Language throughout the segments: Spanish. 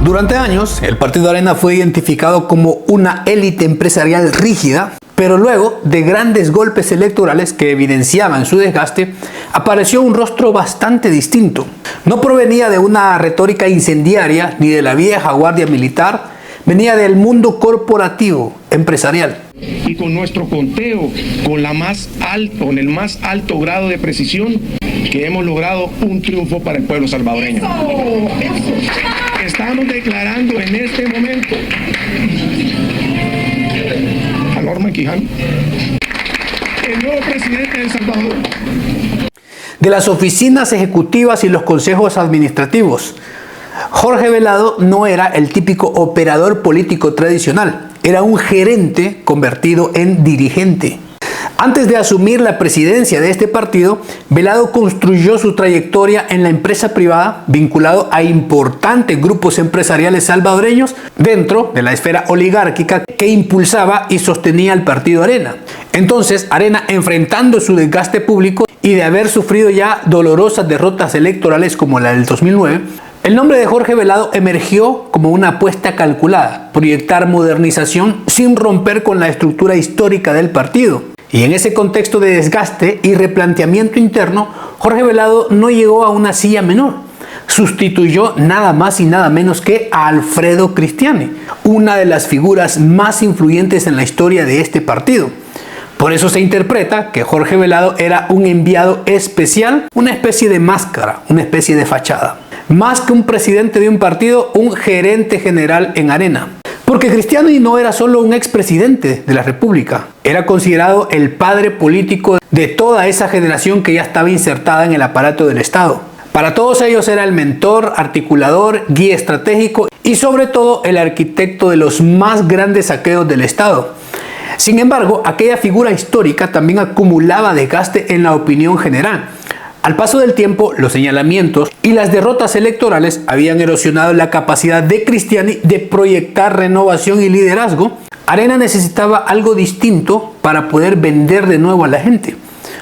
Durante años, el Partido Arena fue identificado como una élite empresarial rígida, pero luego de grandes golpes electorales que evidenciaban su desgaste, apareció un rostro bastante distinto. No provenía de una retórica incendiaria ni de la vieja guardia militar, venía del mundo corporativo, empresarial. Y con nuestro conteo, con el más alto grado de precisión, que hemos logrado un triunfo para el pueblo salvadoreño. Estamos declarando en este momento a Norman Quijano, el nuevo presidente de El Salvador. De las oficinas ejecutivas y los consejos administrativos, Jorge Velado no era el típico operador político tradicional, era un gerente convertido en dirigente. Antes de asumir la presidencia de este partido, Velado construyó su trayectoria en la empresa privada, vinculado a importantes grupos empresariales salvadoreños dentro de la esfera oligárquica que impulsaba y sostenía el Partido Arena. Entonces, Arena, enfrentando su desgaste público y de haber sufrido ya dolorosas derrotas electorales como la del 2009, el nombre de Jorge Velado emergió como una apuesta calculada, proyectar modernización sin romper con la estructura histórica del partido. Y en ese contexto de desgaste y replanteamiento interno, Jorge Velado no llegó a una silla menor. Sustituyó nada más y nada menos que a Alfredo Cristiani, una de las figuras más influyentes en la historia de este partido. Por eso se interpreta que Jorge Velado era un enviado especial, una especie de máscara, una especie de fachada. Más que un presidente de un partido, un gerente general en Arena. Porque Cristiani no era solo un expresidente de la República, era considerado el padre político de toda esa generación que ya estaba insertada en el aparato del Estado. Para todos ellos era el mentor, articulador, guía estratégico y sobre todo el arquitecto de los más grandes saqueos del Estado. Sin embargo, aquella figura histórica también acumulaba desgaste en la opinión general. Al paso del tiempo, los señalamientos y las derrotas electorales habían erosionado la capacidad de Cristiani de proyectar renovación y liderazgo. Arena necesitaba algo distinto para poder vender de nuevo a la gente.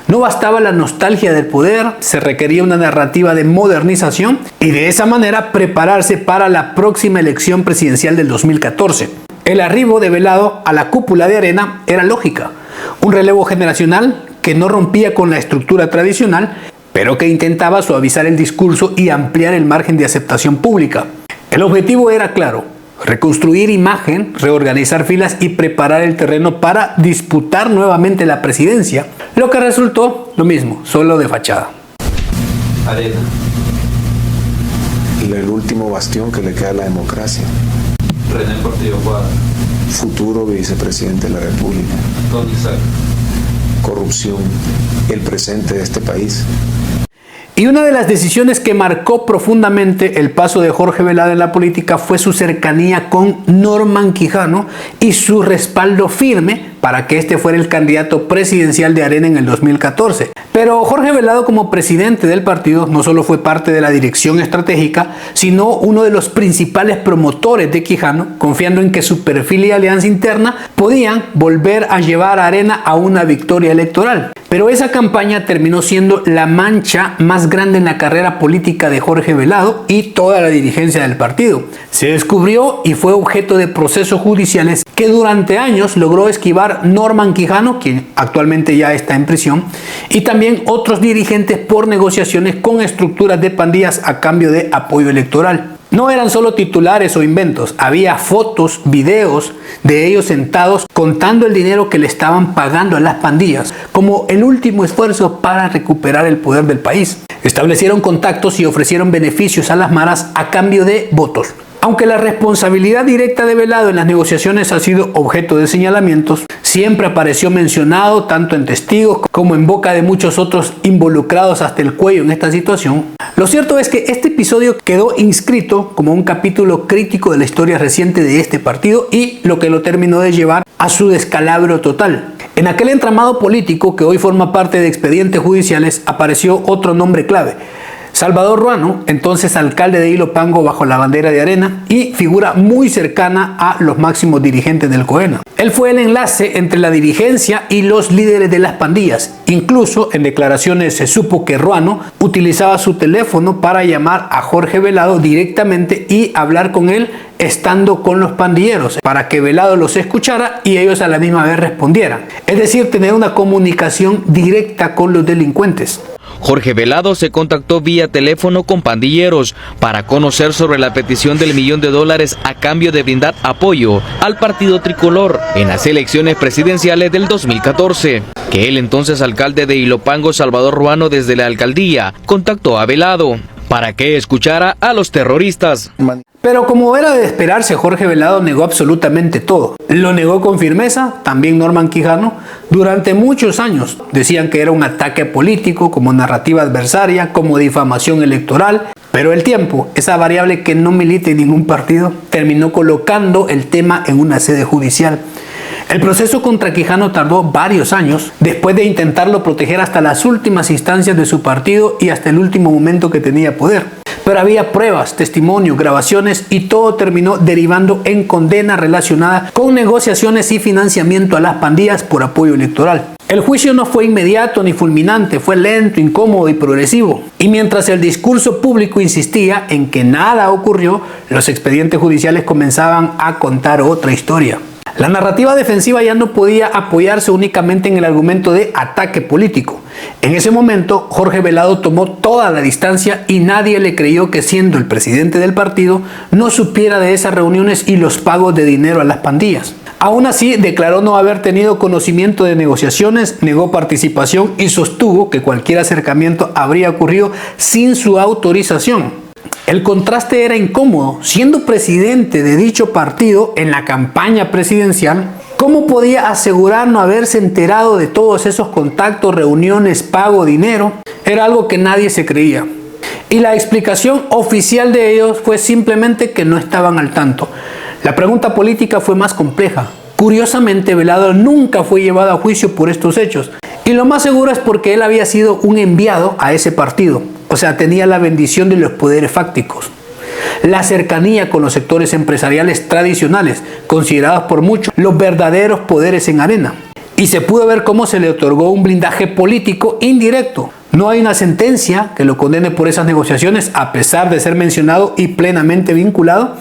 No bastaba la nostalgia del poder, se requería una narrativa de modernización y de esa manera prepararse para la próxima elección presidencial del 2014. El arribo de Velado a la cúpula de Arena era lógica, un relevo generacional que no rompía con la estructura tradicional, pero que intentaba suavizar el discurso y ampliar el margen de aceptación pública. El objetivo era claro: reconstruir imagen, reorganizar filas y preparar el terreno para disputar nuevamente la presidencia, lo que resultó lo mismo, solo de fachada. Arena. El último bastión que le queda a la democracia. René Portillo Cuadra. Futuro vicepresidente de la República. Don Isaac. Corrupción, el presente de este país. Y una de las decisiones que marcó profundamente el paso de Jorge Velado en la política fue su cercanía con Norman Quijano y su respaldo firme para que este fuera el candidato presidencial de Arena en el 2014. Pero Jorge Velado, como presidente del partido, no solo fue parte de la dirección estratégica, sino uno de los principales promotores de Quijano, confiando en que su perfil y alianza interna podían volver a llevar a Arena a una victoria electoral. Pero esa campaña terminó siendo la mancha más grande en la carrera política de Jorge Velado y toda la dirigencia del partido. Se descubrió y fue objeto de procesos judiciales que durante años logró esquivar Norman Quijano, quien actualmente ya está en prisión, y también otros dirigentes por negociaciones con estructuras de pandillas a cambio de apoyo electoral. No eran solo titulares o inventos, había fotos, videos de ellos sentados contando el dinero que le estaban pagando a las pandillas como el último esfuerzo para recuperar el poder del país. Establecieron contactos y ofrecieron beneficios a las maras a cambio de votos. Aunque la responsabilidad directa de Velado en las negociaciones ha sido objeto de señalamientos, siempre apareció mencionado tanto en testigos como en boca de muchos otros involucrados hasta el cuello en esta situación. Lo cierto es que este episodio quedó inscrito como un capítulo crítico de la historia reciente de este partido y lo que lo terminó de llevar a su descalabro total. En aquel entramado político que hoy forma parte de expedientes judiciales apareció otro nombre clave: Salvador Ruano, entonces alcalde de Ilopango bajo la bandera de Arena y figura muy cercana a los máximos dirigentes del COENA. Él fue el enlace entre la dirigencia y los líderes de las pandillas. Incluso en declaraciones se supo que Ruano utilizaba su teléfono para llamar a Jorge Velado directamente y hablar con él estando con los pandilleros, para que Velado los escuchara y ellos a la misma vez respondieran. Es decir, tener una comunicación directa con los delincuentes. Jorge Velado se contactó vía teléfono con pandilleros para conocer sobre la petición del $1 millón a cambio de brindar apoyo al partido tricolor en las elecciones presidenciales del 2014. Que el entonces alcalde de Ilopango, Salvador Ruano, desde la alcaldía, contactó a Velado para que escuchara a los terroristas. Pero como era de esperarse, Jorge Velado negó absolutamente todo. Lo negó con firmeza, también Norman Quijano, durante muchos años. Decían que era un ataque político, como narrativa adversaria, como difamación electoral. Pero el tiempo, esa variable que no milita en ningún partido, terminó colocando el tema en una sede judicial. El proceso contra Quijano tardó varios años, después de intentarlo proteger hasta las últimas instancias de su partido y hasta el último momento que tenía poder. Pero había pruebas, testimonios, grabaciones y todo terminó derivando en condena relacionada con negociaciones y financiamiento a las pandillas por apoyo electoral. El juicio no fue inmediato ni fulminante, fue lento, incómodo y progresivo. Y mientras el discurso público insistía en que nada ocurrió, los expedientes judiciales comenzaban a contar otra historia. La narrativa defensiva ya no podía apoyarse únicamente en el argumento de ataque político. En ese momento, Jorge Velado tomó toda la distancia y nadie le creyó que, siendo el presidente del partido, no supiera de esas reuniones y los pagos de dinero a las pandillas. Aún así, declaró no haber tenido conocimiento de negociaciones, negó participación y sostuvo que cualquier acercamiento habría ocurrido sin su autorización. El contraste era incómodo. Siendo presidente de dicho partido en la campaña presidencial, ¿cómo podía asegurar no haberse enterado de todos esos contactos, reuniones, pago, dinero? Era algo que nadie se creía. Y la explicación oficial de ellos fue simplemente que no estaban al tanto. La pregunta política fue más compleja. Curiosamente, Velado nunca fue llevado a juicio por estos hechos. Y lo más seguro es porque él había sido un enviado a ese partido. O sea, tenía la bendición de los poderes fácticos. La cercanía con los sectores empresariales tradicionales, considerados por muchos los verdaderos poderes en Arena. Y se pudo ver cómo se le otorgó un blindaje político indirecto. No hay una sentencia que lo condene por esas negociaciones, a pesar de ser mencionado y plenamente vinculado,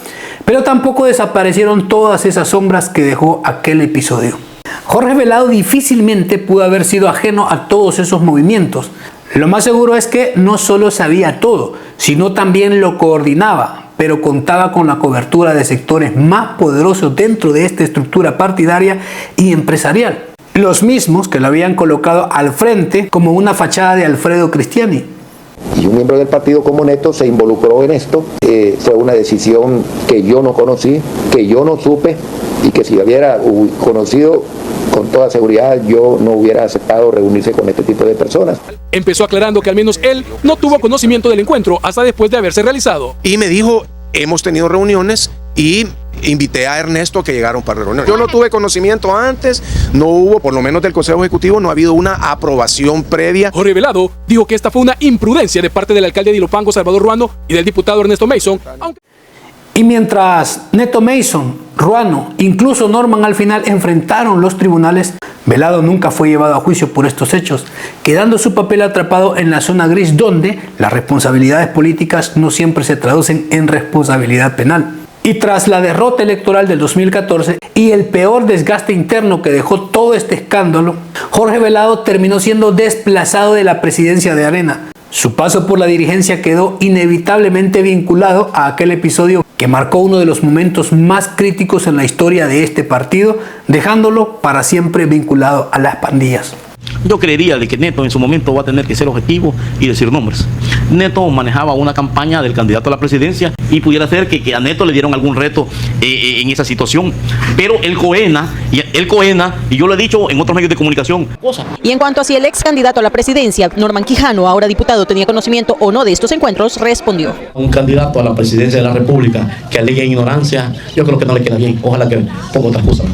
pero tampoco desaparecieron todas esas sombras que dejó aquel episodio. Jorge Velado difícilmente pudo haber sido ajeno a todos esos movimientos. Lo más seguro es que no solo sabía todo, sino también lo coordinaba, pero contaba con la cobertura de sectores más poderosos dentro de esta estructura partidaria y empresarial. Los mismos que lo habían colocado al frente como una fachada de Alfredo Cristiani. Y un miembro del partido como Neto se involucró en esto. Fue una decisión que yo no conocí, que yo no supe, y que si hubiera conocido, con toda seguridad yo no hubiera aceptado reunirse con este tipo de personas. Empezó aclarando que al menos él no tuvo conocimiento del encuentro hasta después de haberse realizado. Y me dijo, hemos tenido reuniones y invité a Ernesto a que llegara a un par de reuniones. Yo no tuve conocimiento antes, no hubo, por lo menos del Consejo Ejecutivo, no ha habido una aprobación previa. Jorge Velado dijo que esta fue una imprudencia de parte del alcalde de Ilopango, Salvador Ruano, y del diputado Ernesto Mason. Y mientras Neto Mason, Ruano, incluso Norman al final enfrentaron los tribunales, Velado nunca fue llevado a juicio por estos hechos, quedando su papel atrapado en la zona gris donde las responsabilidades políticas no siempre se traducen en responsabilidad penal. Y tras la derrota electoral del 2014 y el peor desgaste interno que dejó todo este escándalo, Jorge Velado terminó siendo desplazado de la presidencia de Arena. Su paso por la dirigencia quedó inevitablemente vinculado a aquel episodio que marcó uno de los momentos más críticos en la historia de este partido, dejándolo para siempre vinculado a las pandillas. Yo creería de que Neto en su momento va a tener que ser objetivo y decir nombres. Neto manejaba una campaña del candidato a la presidencia y pudiera ser que a Neto le dieron algún reto en esa situación. Pero el COENA, y yo lo he dicho en otros medios de comunicación. Y en cuanto a si el ex candidato a la presidencia, Norman Quijano, ahora diputado, tenía conocimiento o no de estos encuentros, respondió. Un candidato a la presidencia de la República que alegue ignorancia, yo creo que no le queda bien. Ojalá que ponga otras cosas.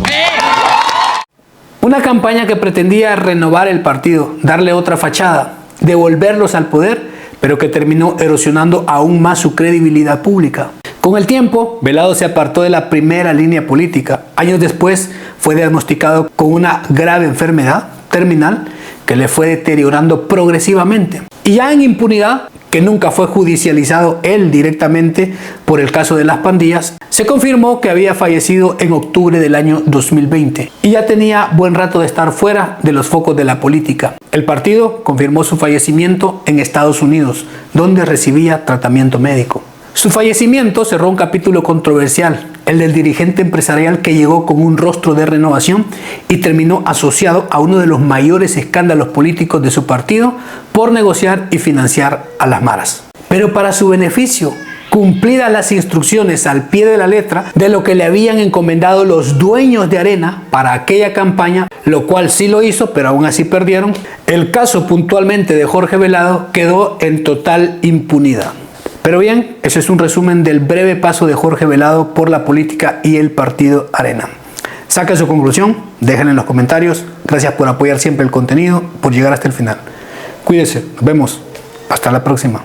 Una campaña que pretendía renovar el partido, darle otra fachada, devolverlos al poder, pero que terminó erosionando aún más su credibilidad pública. Con el tiempo, Velado se apartó de la primera línea política. Años después fue diagnosticado con una grave enfermedad terminal que le fue deteriorando progresivamente. Y ya en impunidad, que nunca fue judicializado él directamente por el caso de las pandillas, se confirmó que había fallecido en octubre del año 2020 y ya tenía buen rato de estar fuera de los focos de la política. El partido confirmó su fallecimiento en Estados Unidos, donde recibía tratamiento médico. Su fallecimiento cerró un capítulo controversial, el del dirigente empresarial que llegó con un rostro de renovación y terminó asociado a uno de los mayores escándalos políticos de su partido por negociar y financiar a las maras. Pero para su beneficio, cumplidas las instrucciones al pie de la letra de lo que le habían encomendado los dueños de Arena para aquella campaña, lo cual sí lo hizo, pero aún así perdieron, el caso puntualmente de Jorge Velado quedó en total impunidad. Pero bien, ese es un resumen del breve paso de Jorge Velado por la política y el partido Arena. Saquen su conclusión, déjenla en los comentarios. Gracias por apoyar siempre el contenido, por llegar hasta el final. Cuídense, nos vemos. Hasta la próxima.